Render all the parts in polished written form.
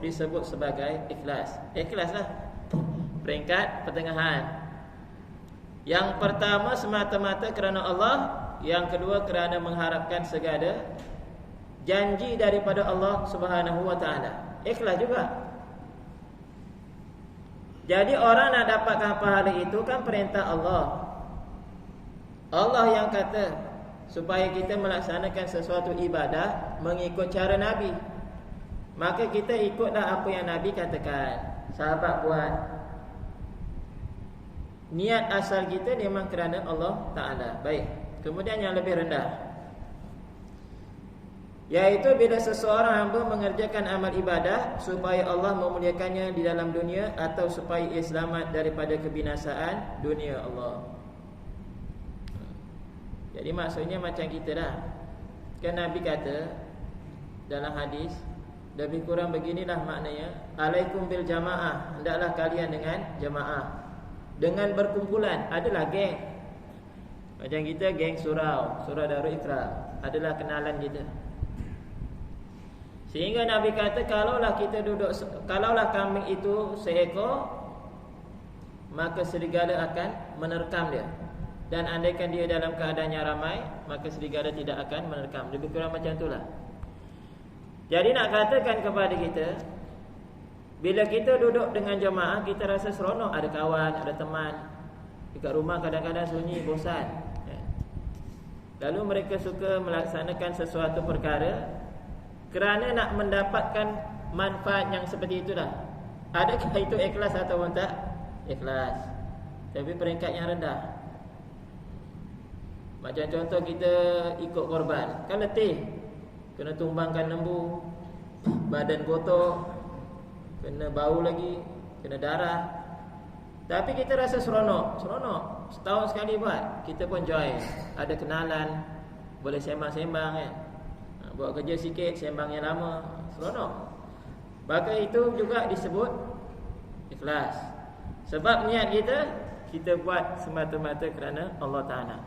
disebut sebagai ikhlas. Ikhlaslah peringkat pertengahan. Yang pertama semata-mata kerana Allah, yang kedua kerana mengharapkan segala janji daripada Allah Subhanahu wa taala. Ikhlas juga. Jadi orang nak dapatkan pahala itu kan perintah Allah. Allah yang kata supaya kita melaksanakan sesuatu ibadah mengikut cara Nabi. Maka kita ikutlah apa yang Nabi katakan. Sahabat buat. Niat asal kita memang kerana Allah Ta'ala. Baik. Kemudian yang lebih rendah, yaitu bila seseorang hamba mengerjakan amal ibadah supaya Allah memuliakannya di dalam dunia, atau supaya ia selamat daripada kebinasaan dunia Allah. Jadi maksudnya macam kita dah. Kan Nabi kata dalam hadis, lebih kurang beginilah maknanya, alaikum bil jamaah, hendaklah kalian dengan jamaah, dengan berkumpulan. Adalah geng. Macam kita geng surau Darul Ikram, adalah kenalan kita. Sehingga Nabi kata kalaulah kambing itu seekor, maka serigala akan menerkam dia. Dan andaikan dia dalam keadaannya ramai, maka serigala tidak akan menerkam. Lebih kurang macam itulah. Jadi nak katakan kepada kita, bila kita duduk dengan jemaah, kita rasa seronok, ada kawan, ada teman. Dekat rumah kadang-kadang sunyi, bosan. Lalu mereka suka melaksanakan sesuatu perkara kerana nak mendapatkan manfaat yang seperti itulah. Adakah itu ikhlas atau tak? Ikhlas. Tapi peringkat yang rendah. Macam contoh kita ikut korban, kan letih. Kena tumbangkan lembu, badan kotor, kena bau lagi, kena darah. Tapi kita rasa seronok. Setahun sekali buat, kita pun join. Ada kenalan, boleh sembang-sembang kan. Buat kerja sikit, sembangnya lama, seronok. Maka itu juga disebut ikhlas. Sebab niat kita buat semata-mata kerana Allah Ta'ala.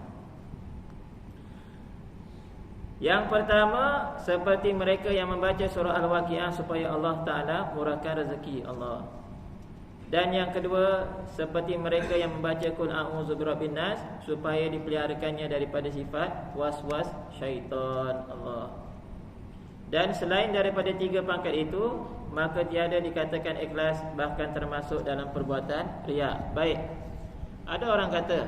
Yang pertama, seperti mereka yang membaca surah Al-Waqiah supaya Allah Ta'ala murahkan rezeki Allah. Dan yang kedua, seperti mereka yang membaca Qul a'udzu birabbin nas supaya dipeliharakannya daripada sifat was-was syaitan Allah. Dan selain daripada tiga pangkat itu, maka tiada dikatakan ikhlas, bahkan termasuk dalam perbuatan riya. Baik. Ada orang kata,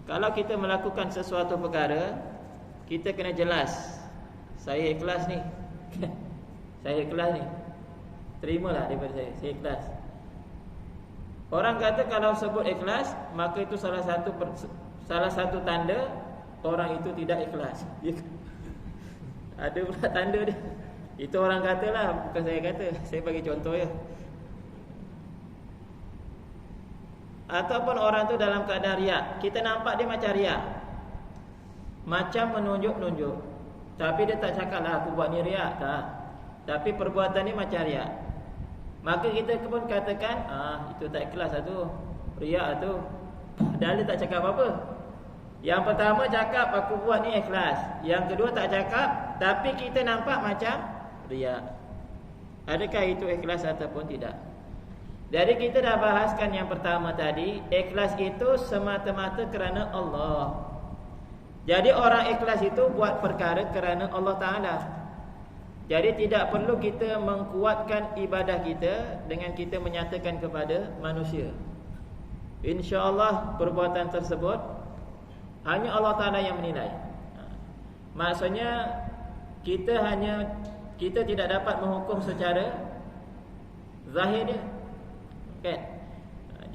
kalau kita melakukan sesuatu perkara, kita kena jelas, saya ikhlas ni. Saya ikhlas ni. Terimalah daripada saya ikhlas. Orang kata kalau sebut ikhlas, maka itu salah satu tanda orang itu tidak ikhlas. Ada pula tanda dia. Itu orang katalah, bukan saya kata. Saya bagi contoh ya. Ataupun orang tu dalam keadaan riak. Kita nampak dia macam riak, macam menunjuk-nunjuk, tapi dia tak cakap lah aku buat ni riak, tak. Tapi perbuatan ni macam riak. Maka kita pun katakan, itu tak ikhlas lah tu, riak tu. Padahal dia tak cakap apa-apa. Yang pertama cakap aku buat ni ikhlas, yang kedua tak cakap, tapi kita nampak macam riak. Adakah itu ikhlas ataupun tidak? Jadi kita dah bahaskan yang pertama tadi, ikhlas itu semata-mata kerana Allah. Jadi orang ikhlas itu buat perkara kerana Allah Ta'ala. Jadi tidak perlu kita mengkuatkan ibadah kita dengan kita menyatakan kepada manusia. InsyaAllah perbuatan tersebut hanya Allah Ta'ala yang menilai. Maksudnya kita tidak dapat menghukum secara zahir dia, kan?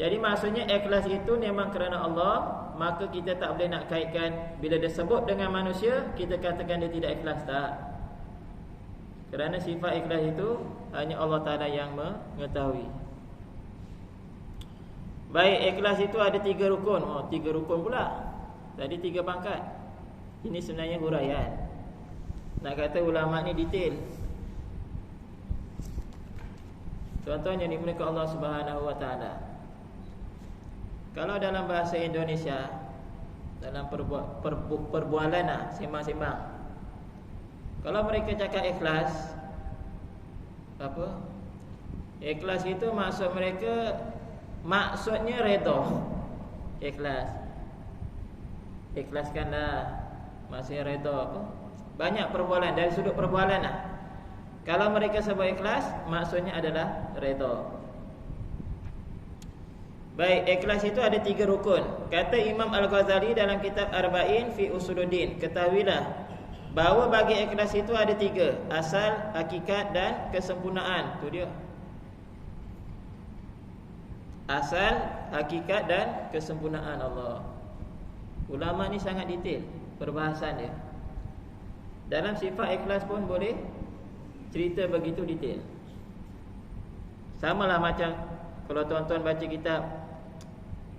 Jadi maksudnya ikhlas itu memang kerana Allah. Maka kita tak boleh nak kaitkan bila dia sebut dengan manusia, kita katakan dia tidak ikhlas, tak. Kerana sifat ikhlas itu hanya Allah Ta'ala yang mengetahui. Baik, ikhlas itu ada 3 rukun. 3 rukun pula. Tadi 3 pangkat. Ini sebenarnya huraian. Nak kata ulama ni detail. Contohnya ni mereka Allah Subhanahu wa Ta'ala. Kalau dalam bahasa Indonesia, dalam perbualan sembang-sembang, kalau mereka cakap ikhlas, apa? Ikhlas itu maksud mereka, maksudnya redha. Ikhlaskanlah, maksudnya redha apa? Banyak perbualan, dari sudut perbualan lah. Kalau mereka sebut ikhlas, maksudnya adalah redha. Baik, ikhlas itu ada 3 rukun. Kata Imam Al-Ghazali dalam kitab Arba'in fi Usuluddin, ketahuilah bahawa bagi ikhlas itu ada 3, asal, hakikat dan kesempurnaan. Tu dia. Asal, hakikat dan kesempurnaan Allah. Ulama ni sangat detail perbahasan dia. Dalam sifat ikhlas pun boleh cerita begitu detail. Samalah macam kalau tuan-tuan baca kitab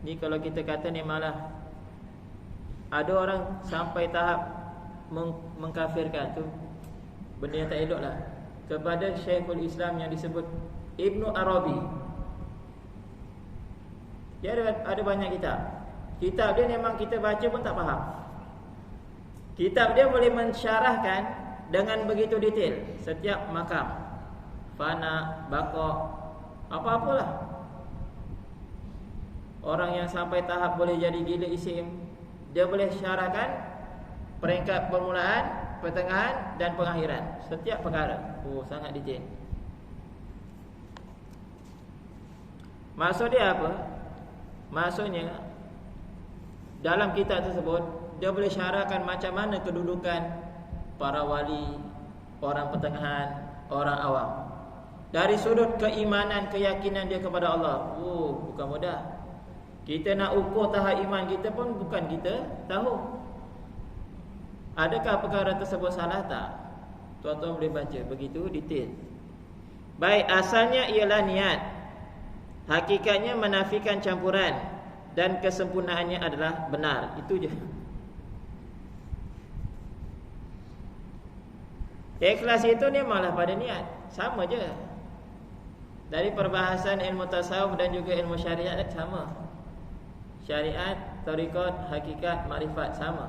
ni, kalau kita kata ni malah ada orang sampai tahap mengkafirkan tu, benda yang tak elok lah, kepada Syekhul Islam yang disebut Ibnu Arabi. Dia ada banyak kitab. Kitab dia memang kita baca pun tak faham. Kitab dia boleh mensyarahkan dengan begitu detail setiap makam, fana, baqa, apa-apalah. Orang yang sampai tahap boleh jadi gila isim, dia boleh syarahkan peringkat permulaan, pertengahan dan pengakhiran setiap perkara. Oh, sangat detail. Maksud dia apa? Maksudnya dalam kitab tersebut dia boleh syarahkan macam mana kedudukan para wali, orang pertengahan, orang awam, dari sudut keimanan, keyakinan dia kepada Allah. Oh, bukan mudah. Kita nak ukur tahap iman kita pun bukan kita tahu. Adakah perkara tersebut salah tak? Tuan-tuan boleh baca begitu detail. Baik, asalnya ialah niat. Hakikatnya menafikan campuran, dan kesempurnaannya adalah benar. Itu je. Ikhlas itu ni malah pada niat. Sama je. Dari perbahasan ilmu tasawuf dan juga ilmu syariat sama. Syariat, tariqat, hakikat, makrifat sama.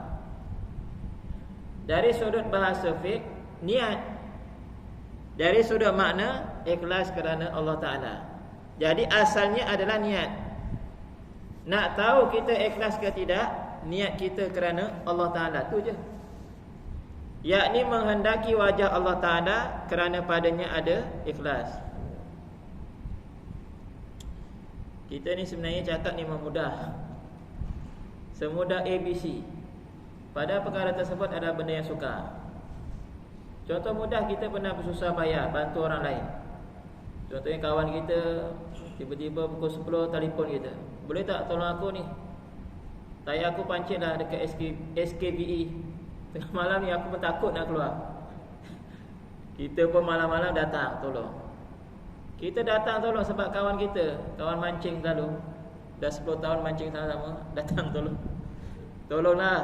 Dari sudut bahasa fiqh, niat. Dari sudut makna, ikhlas kerana Allah Ta'ala. Jadi asalnya adalah niat. Nak tahu kita ikhlas ke tidak, niat kita kerana Allah Ta'ala. Tu je. Yakni menghendaki wajah Allah Ta'ala, kerana padanya ada ikhlas. Kita ni sebenarnya cakap ni memudah, semudah ABC. Pada perkara tersebut ada benda yang sukar. Contoh mudah, kita pernah bersusah payah bantu orang lain. Contohnya kawan kita tiba-tiba pukul 10 telefon kita, boleh tak tolong aku ni, tayar aku pancit lah dekat SKBE. Tengah malam ni aku pun takut nak keluar. Kita pun malam-malam datang tolong. Kita datang tolong sebab kawan kita, kawan mancing selalu, dah 10 tahun mancing sama-sama, datang tolong. Tolonglah,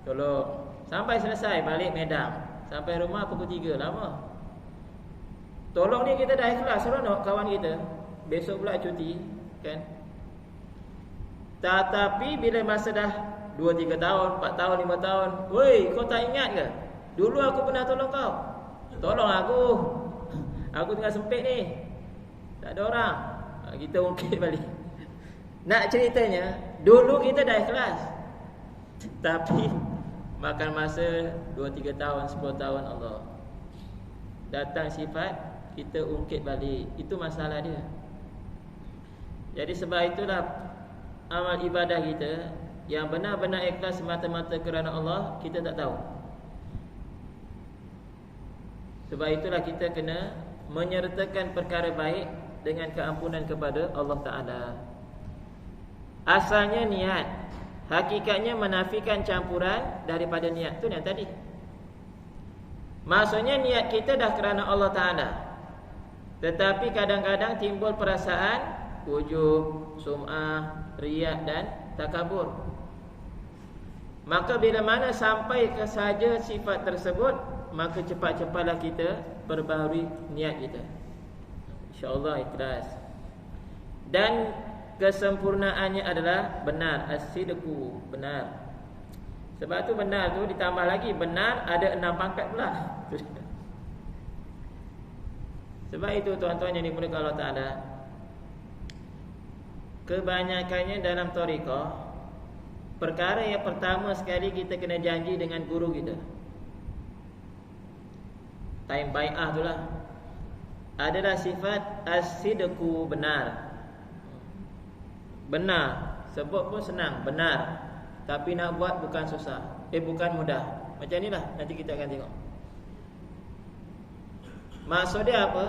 tolong. Sampai selesai balik Medan. Sampai rumah pukul 3, lama. Tolong ni kita dah ikhlas, seronok kawan kita. Besok pula cuti, kan? Tetapi bila masa dah 2-3 tahun, 4 tahun, 5 tahun, woi, kau tak ingat ke? Dulu aku pernah tolong kau. Tolong aku. Aku tengah sempit ni, tak ada orang. Kita ungkit balik. Nak ceritanya, dulu kita dah ikhlas, tapi makan masa 2-3 tahun, 10 tahun, Allah datang sifat, kita ungkit balik. Itu masalah dia. Jadi sebab itulah amal ibadah kita yang benar-benar ikhlas semata-mata kerana Allah, kita tak tahu. Sebab itulah kita kena menyertakan perkara baik dengan keampunan kepada Allah Ta'ala. Asalnya niat, hakikatnya menafikan campuran daripada niat. Tu yang tadi. Maksudnya niat kita dah kerana Allah Ta'ala, tetapi kadang-kadang timbul perasaan ujub, sum'ah, riak dan takabur. Maka bila mana sampai ke saja sifat tersebut, maka cepat-cepatlah kita perbaharui niat kita. InsyaAllah ikhlas. Dan kesempurnaannya adalah benar, as-sidqu, benar. Sebab tu benar tu ditambah lagi, benar ada 6 pangkat pula. Sebab itu tuan-tuan yang dimuliakan Allah Ta'ala, kebanyakannya dalam thariqah, perkara yang pertama sekali kita kena janji dengan guru kita. Time bai'ah itulah adalah sifat as-sidqu, benar. Benar, sebut pun senang, benar. Tapi nak buat bukan susah, bukan mudah. Macam inilah, nanti kita akan tengok. Maksudnya apa?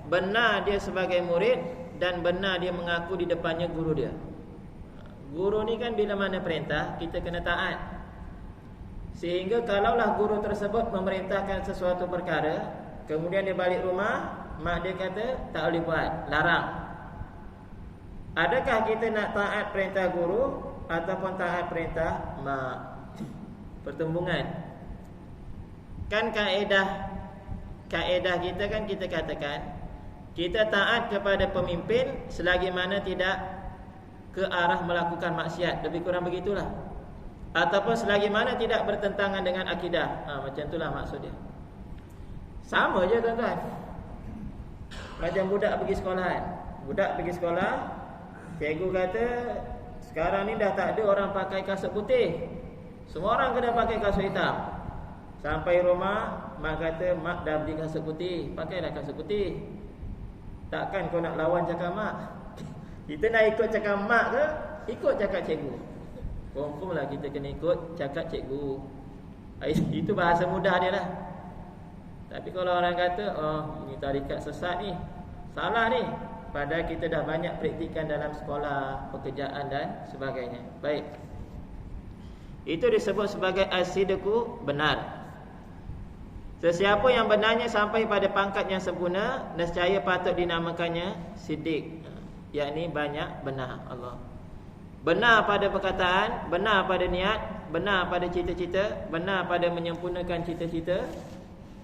Benar dia sebagai murid dan benar dia mengaku di depannya guru dia. Guru ni kan bila mana perintah, kita kena taat. Sehingga kalaulah guru tersebut memerintahkan sesuatu perkara, kemudian dia balik rumah, mak dia kata tak boleh buat, larang. Adakah kita nak taat perintah guru ataupun taat perintah mak? Pertembungan. Kan kaedah kita kan kita katakan kita taat kepada pemimpin selagi mana tidak ke arah melakukan maksiat, lebih kurang begitulah. Ataupun selagi mana tidak bertentangan dengan akidah. Macam itulah maksud dia. Sama je tuan-tuan. Macam budak pergi sekolahan. Budak pergi sekolah, cikgu kata sekarang ni dah tak ada orang pakai kasut putih, semua orang kena pakai kasut hitam. Sampai rumah, mak kata, mak dah beli kasut putih, pakailah kasut putih. Takkan kau nak lawan cakap mak? Kita nak ikut cakap mak ke ikut cakap cikgu? Confirm lah kita kena ikut cakap cikgu. Itu bahasa mudah dia lah. Tapi kalau orang kata, oh ini tarikat sesat ni, salah ni, padahal kita dah banyak praktikan dalam sekolah, pekerjaan dan sebagainya. Baik, itu disebut sebagai as-sidqu, benar. Sesiapa yang benarnya sampai pada pangkat yang sempurna, nescaya patut dinamakannya siddiq, yakni banyak benar. Allah benar pada perkataan, benar pada niat, benar pada cita-cita, benar pada menyempurnakan cita-cita,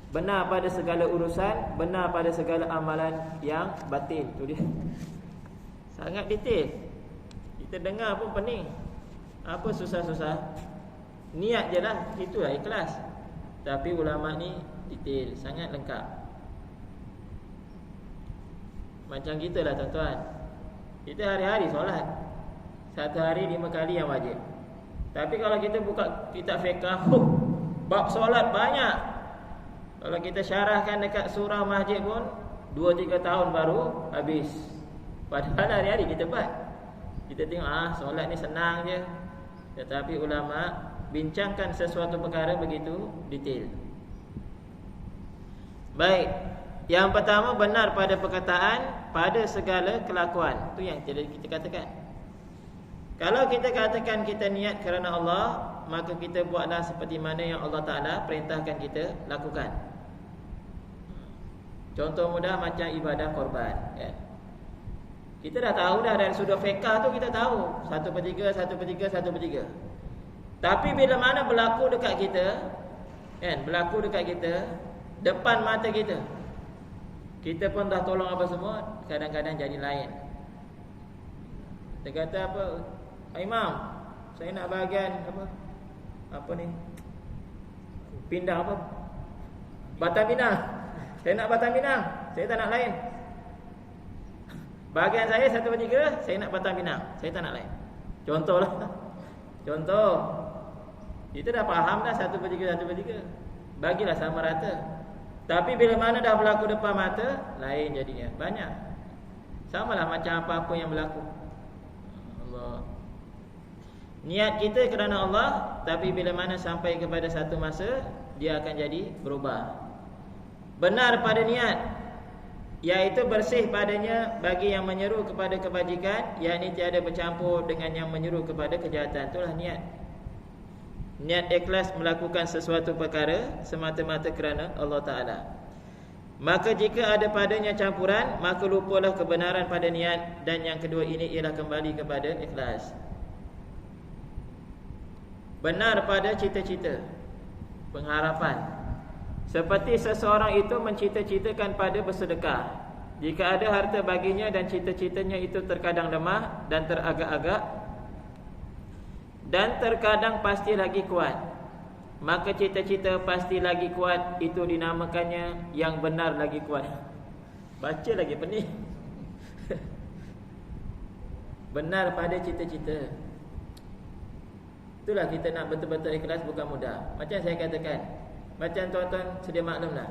benar pada segala urusan, benar pada segala amalan yang batin. Tu dia. Sangat detail. Kita dengar pun pening. Apa susah-susah? Niat je lah, itulah ikhlas. Tapi ulama ni detail, sangat lengkap. Macam kita lah tuan-tuan. Kita hari-hari solat, satu hari 5 kali yang wajib. Tapi kalau kita buka kitab fiqh, bab solat banyak. Kalau kita syarahkan dekat surah masjid pun 2-3 tahun baru habis. Padahal hari-hari kita buat. Kita tengok solat ni senang je. Tetapi ulama bincangkan sesuatu perkara begitu detail. Baik, yang pertama benar pada perkataan, pada segala kelakuan. Itu yang kita katakan. Kalau kita katakan kita niat kerana Allah, maka kita buatlah seperti mana yang Allah Ta'ala perintahkan kita lakukan. Contoh mudah macam ibadah korban, kan? Kita dah tahu dah dari sudut fiqh tu, kita tahu 1/3, 1/3, 1/3. Tapi bila mana berlaku dekat kita, kan, berlaku dekat kita, depan mata kita, kita pun dah tolong apa semua, kadang-kadang jadi lain. Dia kata apa, Imam, saya nak bahagian apa ni, pindah apa, Batang Pinang. Saya nak Batang Pinang, saya tak nak lain. Bahagian saya 1/3, saya nak Batang Pinang, saya tak nak lain. Contohlah. Contoh. Kita dah faham dah 1/3, 1/3. Bagilah sama rata. Tapi bila mana dah berlaku depan mata, lain jadinya. Banyak. Samalah macam apa-apa yang berlaku. Allah. Niat kita kerana Allah, tapi bila mana sampai kepada satu masa, dia akan jadi berubah. Benar pada niat, iaitu bersih padanya bagi yang menyeru kepada kebajikan, yakni tiada bercampur dengan yang menyeru kepada kejahatan. Itulah niat. Niat ikhlas melakukan sesuatu perkara semata-mata kerana Allah Ta'ala. Maka jika ada padanya campuran, maka lupalah kebenaran pada niat. Dan yang kedua ini ialah kembali kepada ikhlas. Benar pada cita-cita, pengharapan. Seperti seseorang itu mencita-citakan pada bersedekah. Jika ada harta baginya dan cita-citanya itu terkadang lemah dan teragak-agak, dan terkadang pasti lagi kuat, maka cita-cita pasti lagi kuat itu dinamakannya yang benar lagi kuat. Baca lagi pening. Benar pada cita-cita. Itulah kita nak betul-betul ikhlas bukan mudah. Macam saya katakan, macam tuan-tuan sedia maklumlah.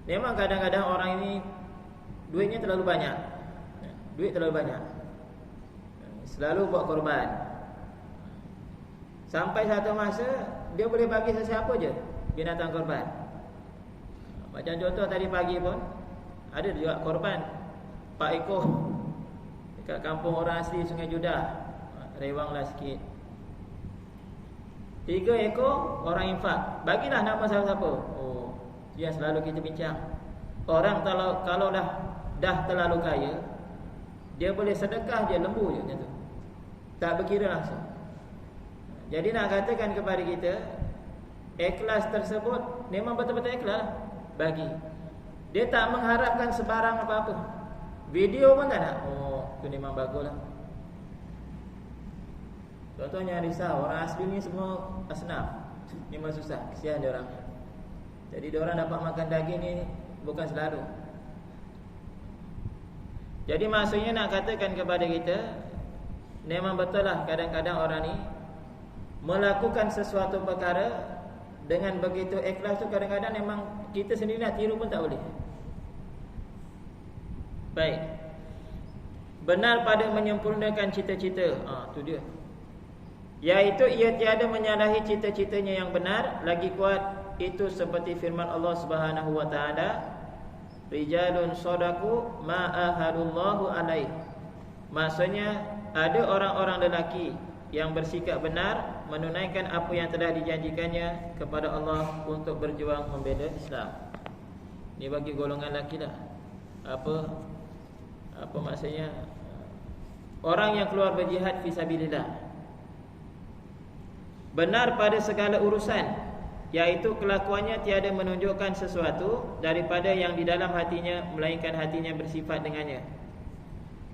Memang kadang-kadang orang ini duitnya terlalu banyak. Duit terlalu banyak. Selalu buat korban. Sampai satu masa dia boleh bagi sesiapa je binatang korban. Macam contoh tadi pagi pun ada juga korban 4 ekor dekat kampung orang asli Sungai Judah. Rewanglah sikit. 3 ekor orang infak. Bagilah nama siapa-siapa. Oh, yang selalu kita bincang. Orang kalau dah terlalu kaya, dia boleh sedekah je, lembu je macam tu. Tak berkira langsung. Jadi nak katakan kepada kita, ikhlas tersebut memang betul-betul ikhlas bagi. Dia tak mengharapkan sebarang apa-apa. Video pun tak nak. Oh, tu memang baguslah. Contohnya risau, orang asli ni semua asnaf. Memang susah, kesian dia orang. Jadi dia orang dapat makan daging ni bukan selalu. Jadi maksudnya nak katakan kepada kita, memang betul lah kadang-kadang orang ni melakukan sesuatu perkara dengan begitu ikhlas tu, kadang-kadang memang kita sendiri nak tiru pun tak boleh. Baik. Benar pada menyempurnakan cita-cita. Tu dia. Iaitu ia tiada menyalahi cita-citanya yang benar. Lagi kuat itu seperti firman Allah Subhanahu wa taala, rijalun shadaku ma ahadullahu alaih. Maksudnya ada orang-orang lelaki yang bersikap benar menunaikan apa yang telah dijanjikannya kepada Allah untuk berjuang membela Islam. Ini bagi golongan lelaki lah. Apa maksudnya? Orang yang keluar berjihad fisabilillah. Benar pada segala urusan, iaitu kelakuannya tiada menunjukkan sesuatu daripada yang di dalam hatinya, melainkan hatinya bersifat dengannya,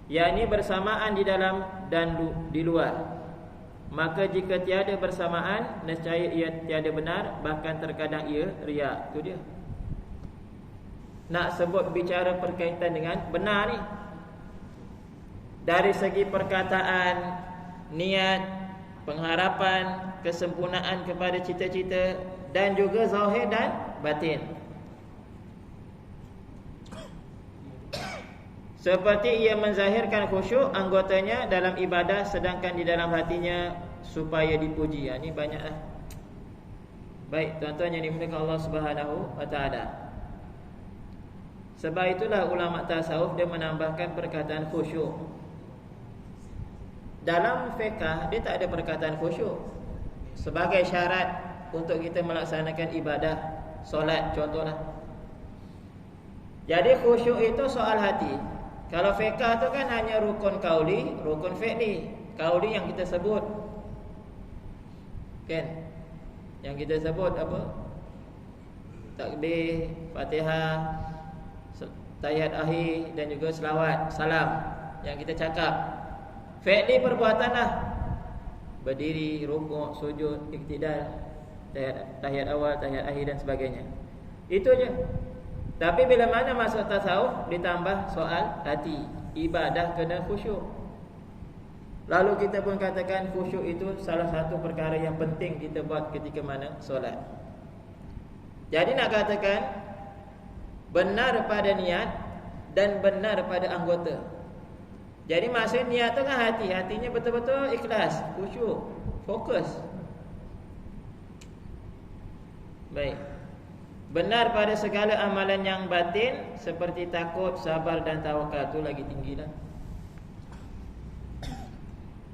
yakni bersamaan di dalam dan di luar. Maka jika tiada bersamaan, nescaya ia tiada benar, bahkan terkadang ia riak. Itu dia. Nak sebut bicara berkaitan dengan benar ni, dari segi perkataan, niat, pengharapan, kesempurnaan kepada cita-cita, dan juga zahir dan batin. Seperti ia menzahirkan khusyuk anggotanya dalam ibadah, sedangkan di dalam hatinya supaya dipuji. Ini banyaklah. Baik, tuan-tuan yang dimuliakan Allah Subhanahu wa taala. Sebab itulah ulama tasawuf dia menambahkan perkataan khusyuk. Dalam fiqh dia tak ada perkataan khusyuk sebagai syarat untuk kita melaksanakan ibadah solat contohlah. Jadi khusyuk itu soal hati. Kalau fiqh tu kan hanya rukun qauli, rukun fi'li. Qauli yang kita sebut, kan? Yang kita sebut apa? Takbir, Fatihah, tahiyat akhir, dan juga selawat, salam yang kita cakap. Fi'li perbuatan lah. Berdiri, rukuk, sujud, iktidal, tahiyat awal, tahiyat akhir dan sebagainya. Itu je. Tapi bila mana masuk tasawuf, ditambah soal hati. Ibadah kena khusyuk. Lalu kita pun katakan khusyuk itu salah satu perkara yang penting kita buat ketika mana solat. Jadi nak katakan benar pada niat dan benar pada anggota. Jadi maksud niat tu kan hati. Hatinya betul-betul ikhlas, khusyuk, fokus. Baik. Benar pada segala amalan yang batin, seperti takut, sabar dan tawakal. Itu lagi tinggilah.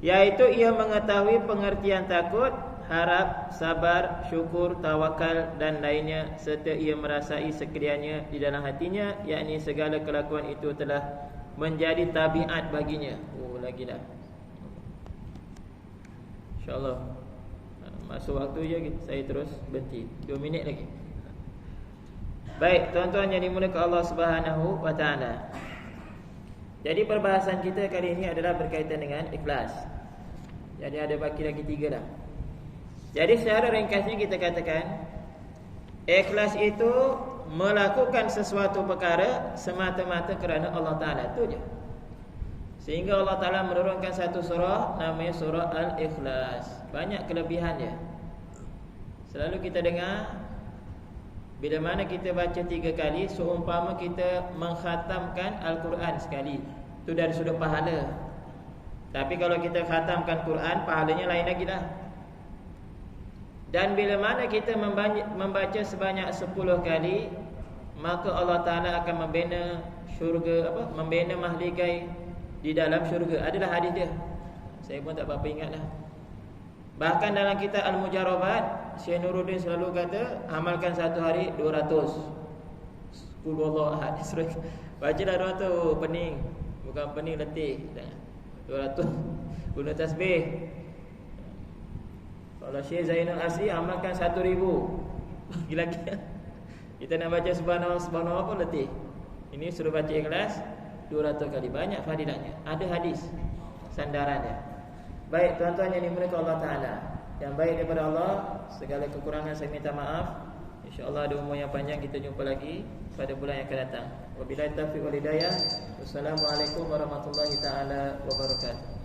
Yaitu ia mengetahui pengertian takut, harap, sabar, syukur, tawakal dan lainnya, serta ia merasai sekaliannya di dalam hatinya, yakni segala kelakuan itu telah menjadi tabiat baginya. Oh, lagi dah. InsyaAllah masuk waktu je saya terus berhenti 2 minit lagi. Baik, tuan-tuan yang dimuliakan Allah Subhanahu wa taala. Jadi perbahasan kita kali ini adalah berkaitan dengan ikhlas. Jadi ada baki lagi 3 dah. Jadi secara ringkasnya kita katakan ikhlas itu melakukan sesuatu perkara semata-mata kerana Allah Ta'ala, itu je. Sehingga Allah Ta'ala menurunkan satu surah namanya surah Al-Ikhlas. Banyak kelebihan dia. Selalu kita dengar, bila mana kita baca 3 kali, seumpama kita mengkhatamkan Al-Quran sekali. Itu dari sudut pahala. Tapi kalau kita khatamkan Quran, pahalanya lain lagi lah. Dan bila mana kita membaca sebanyak 10 kali, maka Allah Ta'ala akan membina syurga, membina mahligai di dalam syurga. Adalah hadis dia. Saya pun tak berapa ingat lah. Bahkan dalam kitab Al-Mujarabat, Syekh Nuruddin selalu kata, amalkan satu hari 200. Qul huwallahu ahad. Bacalah 200, pening. Bukan pening, letih. 200 guna tasbih. Kalau Syekh Zainal Asri amalkan 1000. Gila-gila. Kita nak baca subhanallah pun letih. Ini suruh baca Ikhlas 200 kali. Banyak fadilatnya. Ada hadis sandaran dia. Baik tuan-tuan yang dimuliakan Allah Ta'ala, yang baik daripada Allah, segala kekurangan saya minta maaf. InsyaAllah ada umur yang panjang. Kita jumpa lagi pada bulan yang akan datang. Wabillahi taufiq wal hidayah. Wassalamualaikum warahmatullahi ta'ala wabarakatuh.